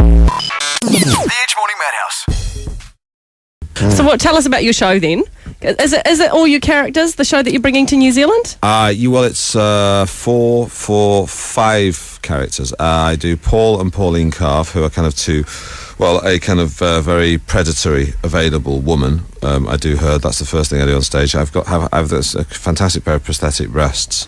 The Edge Morning Madhouse. So tell us about your show then. Is it all your characters, the show that you're bringing to New Zealand? It's 5 characters. I do Paul and Pauline Carve, who are kind of a kind of very predatory, available woman. I do her. That's the first thing I do on stage. I've this a fantastic pair of prosthetic breasts,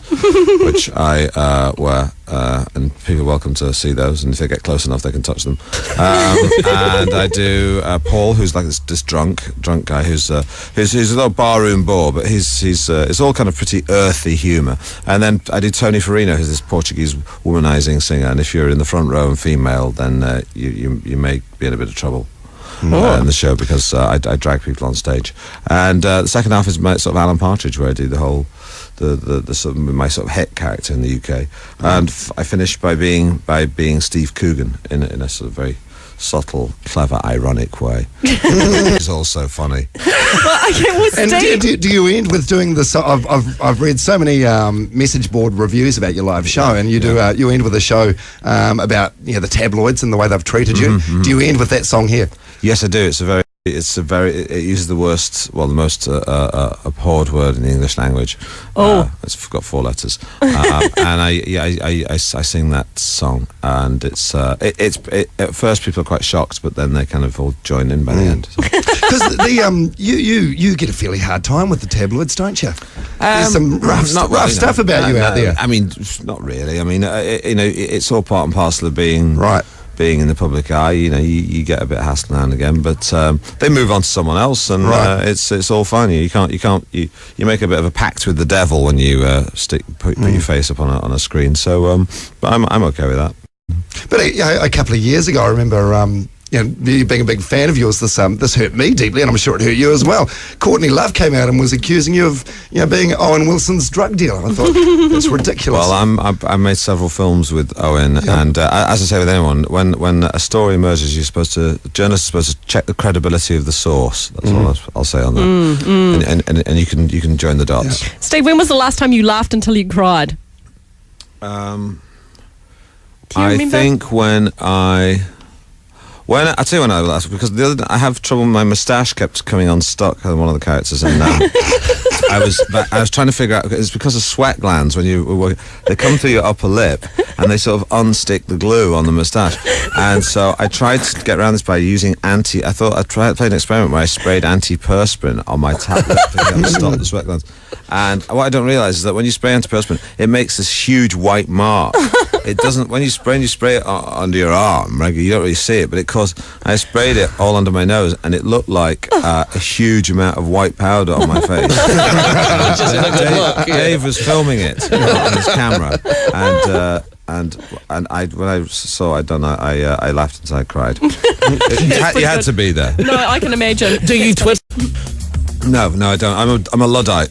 which I wear, and people are welcome to see those. And if they get close enough, they can touch them. And I do Paul, who's like this drunk guy who's a little barroom bore, but it's all kind of pretty earthy humour. And then I do Tony Farina, who's this Portuguese womanising singer. And if you're in the front row and female, then you may be in a bit of trouble in the show, because I drag people on stage. And the second half is my sort of Alan Partridge, where I do the whole the sort of my sort of hit character in the UK. And I finish by being Steve Coogan in a sort of very subtle, clever, ironic way. It's also funny. And do you end with doing this? I've read so many message board reviews about your live show, and you end with a show about the tabloids and the way they've treated you. Mm-hmm. Do you end with that song here? Yes, I do. It uses the most abhorred word in the English language. It's got 4 letters, and I sing that song, and it's at first people are quite shocked, but then they kind of all join in by the end. Because you get a fairly hard time with the tabloids, don't you? There's some rough stuff about you out there. I mean, not really. I mean, it's all part and parcel of being right. Being in the public eye. You get a bit of hassle now and again, but they move on to someone else, and it's all fine. You make a bit of a pact with the devil when you put your face up on a screen. So, but I'm okay with that. But a couple of years ago, I remember being a big fan of yours. This hurt me deeply, and I'm sure it hurt you as well. Courtney Love came out and was accusing you of being Owen Wilson's drug dealer. I thought it's ridiculous. Well, I made several films with Owen, and as I say with anyone, when a story emerges, journalists are supposed to check the credibility of the source. That's all I'll say on that. And you can join the dots. Yeah. Steve, when was the last time you laughed until you cried? I think when I tell you when I laughed, because the other day I have trouble. My moustache kept coming unstuck on one of the characters, and I was trying to figure out. It's because of sweat glands when they come through your upper lip, and they sort of unstick the glue on the moustache. And so I tried to get around this by using I thought I'd played an experiment where I sprayed antiperspirant on my tablet to stop the sweat glands. And what I don't realise is that when you spray antiperspirant, it makes this huge white mark. It doesn't. When you spray it under your arm, you don't really see it, but I sprayed it all under my nose, and it looked like a huge amount of white powder on my face. Dave was filming it on his camera, and when I saw I'd done that, I laughed until I cried. You had to be there. No, I can imagine. Do you twist? No, I don't. I'm a Luddite.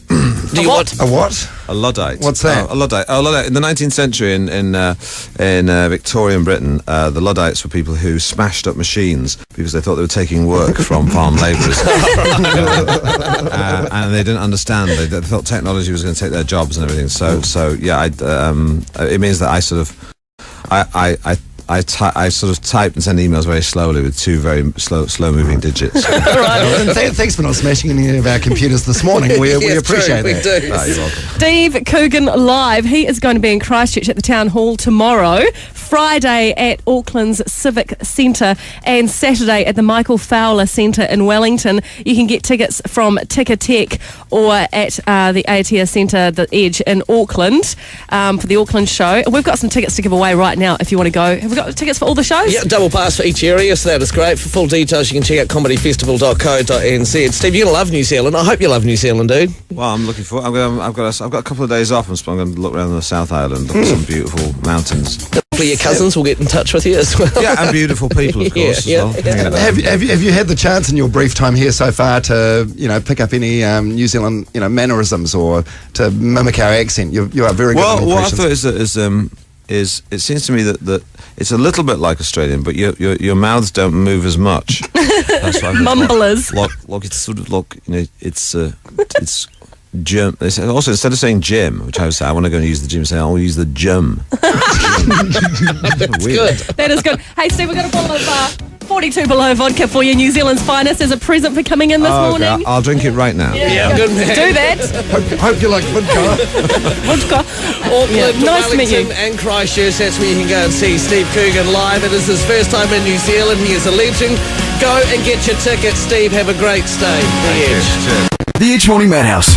Do you what? A what? A Luddite. What's that? A Luddite. In the 19th century in Victorian Britain, the Luddites were people who smashed up machines because they thought they were taking work from farm labourers, and they didn't understand. They thought technology was going to take their jobs and everything. So yeah, it means that I sort of I sort of type and send emails very slowly with 2 very slow-moving digits. Thanks for not smashing any of our computers this morning. We appreciate it. We do. You're welcome. Steve Coogan live. He is going to be in Christchurch at the Town Hall tomorrow, Friday at Auckland's Civic Centre, and Saturday at the Michael Fowler Centre in Wellington. You can get tickets from Ticketek or at the ATS Centre, The Edge in Auckland, for the Auckland show. We've got some tickets to give away right now if you want to go. Have we got tickets for all the shows? Yeah, double pass for each area, so that is great. For full details, you can check out comedyfestival.co.nz. Steve, you're going to love New Zealand. I hope you love New Zealand, dude. Well, I'm looking forward. I've got a couple of days off, and so I'm going to look around the South Island, look at some beautiful mountains. Hopefully your cousins will get in touch with you as well. Yeah, and beautiful people, of course, as well. Yeah. Have you had the chance in your brief time here so far to pick up any New Zealand mannerisms or to mimic our accent? You are very good at what I thought is it seems to me that it's a little bit like Australian, but your mouths don't move as much. That's why Mumblers. Look, it's sort of it's gym. They say, also, instead of saying gym, which I would say, I want to go and use the gym, say, I'll use the gym. That's good. That is good. Hey, Steve, we've got a bottle of 42 Below vodka for you, New Zealand's finest, as a present for coming in this morning. Okay, I'll drink it right now. Yeah, good man. Do that. Hope you like vodka. Vodka. Auckland, Nice to meet Wellington you. and Christchurch. That's where you can go and see Steve Coogan live. It is his first time in New Zealand. He is a legend. Go and get your tickets, Steve. Have a great stay. The Edge. The Edge Morning Madhouse.